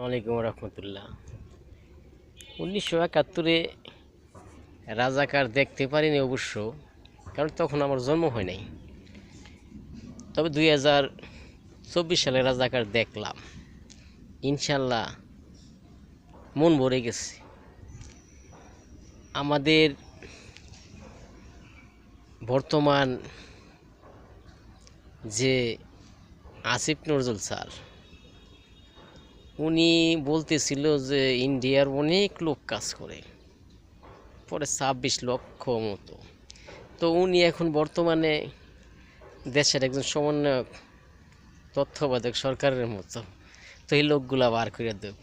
আসসালামাইকুম রহমতুল্লাহ। 1971-এ রাজাকার দেখতে পারিনি অবশ্য, কারণ তখন আমার জন্ম হয় নাই। তবে 2024 সালে রাজাকার দেখলাম, ইনশাল্লাহ মন ভরে গেছে। আমাদের বর্তমান যে আসিফ নজরুল স্যার, উনি বলতেছিল যে ইন্ডিয়ার অনেক লোক কাজ করে, পরে 26 লক্ষ মতো। তো উনি এখন বর্তমানে দেশের একজন সমন্বয়ক, তত্ত্বাবধায়ক সরকারের মতো। তো এই লোকগুলা বার করে দেব।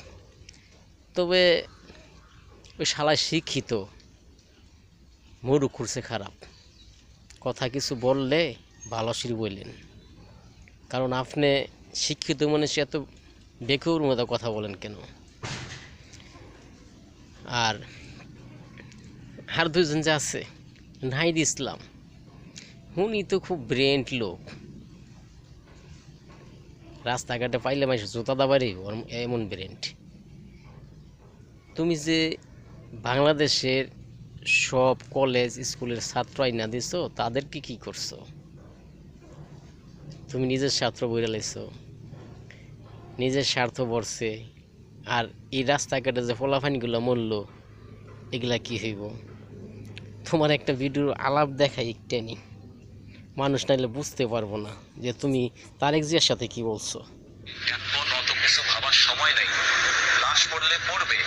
তবে ওই শালায় শিক্ষিত, মুরু খুঁড়ছে খারাপ কথা কিছু বললে ভালো সির বললেন, কারণ আপনি শিক্ষিত মানুষ এত বেকুর মতো কথা বলেন কেন? আর আর দুজন যে আছে, নাহিদ ইসলাম, উনি তো খুব ব্রেন্ট লোক। রাস্তাঘাটে পাইলে মানুষ জুতা দাবারই এমন ব্রেন্ট। তুমি যে বাংলাদেশের সব কলেজ স্কুলের ছাত্র আইনা দিছ, তাদেরকে কি করছো? তুমি নিজের ছাত্র বইরা লাইছো, নিজের স্বার্থ বর্ষে। আর এই রাস্তাঘাটে যে ফলাফানিগুলো মরল, এগুলা কি হইব? তোমার একটা ভিডিওর আলাপ দেখাই একটানি, মানুষ নাইলে বুঝতে পারবো না যে তুমি তারেক জিয়ার সাথে কি বলছো। এখন অত কিছু ভাবার সময় নেই, লাশ পড়লে পড়বে,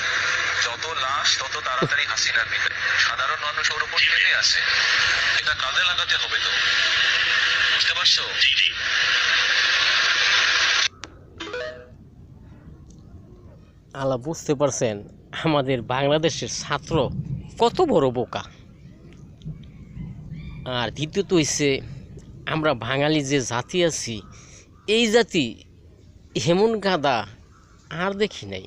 যত লাশ তত তাড়াতাড়ি হাসিনার বিদায়। সাধারণ মানুষ ওর উপর টেনে আসে, এটা কাজে লাগাতে হবে। তো বুঝতে পারছো? আলা বুঝতে পারছেন আমাদের বাংলাদেশের ছাত্র কত বড় বোকা। আর দ্বিতীয়ত হইছে, আমরা বাঙালি যে জাতি আছি, এই জাতি হেমন গাদা আর দেখি নাই।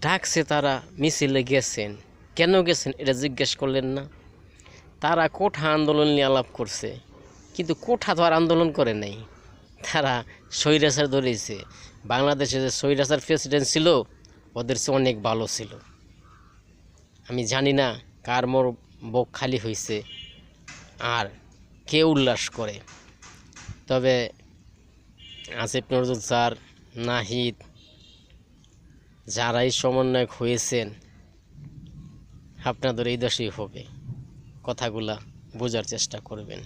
ডাকছে তারা, মিছিলে গেছেন, কেন গেছেন এটা জিজ্ঞেস করলেন না? তারা কোঠা আন্দোলন নিয়ে আলাপ করছে, কিন্তু কোঠা তো আর আন্দোলন করে নাই, তারা স্বৈরাচার ধরেছে। বাংলাদেশে যে স্বৈরাচার প্রেসিডেন্ট ছিল, ওদের চেয়ে অনেক ভালো ছিল। আমি জানি না কার মোর বুক খালি হয়েছে আর কে উল্লাস করে। তবে আসিফ নজরুল স্যার, নাহিদ, যারাই সমন্বয়ক হয়েছেন, আপনাদের এই দশই হবে। কথাগুলা বোঝার চেষ্টা করবেন।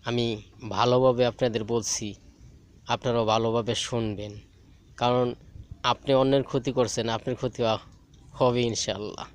আমি ভালোভাবে আপনাদের বলছি, আপনারাও ভালোভাবে শুনবেন, কারণ আপনি অন্যের ক্ষতি করছেন, আপনার ক্ষতি হবে ইনশাআল্লাহ।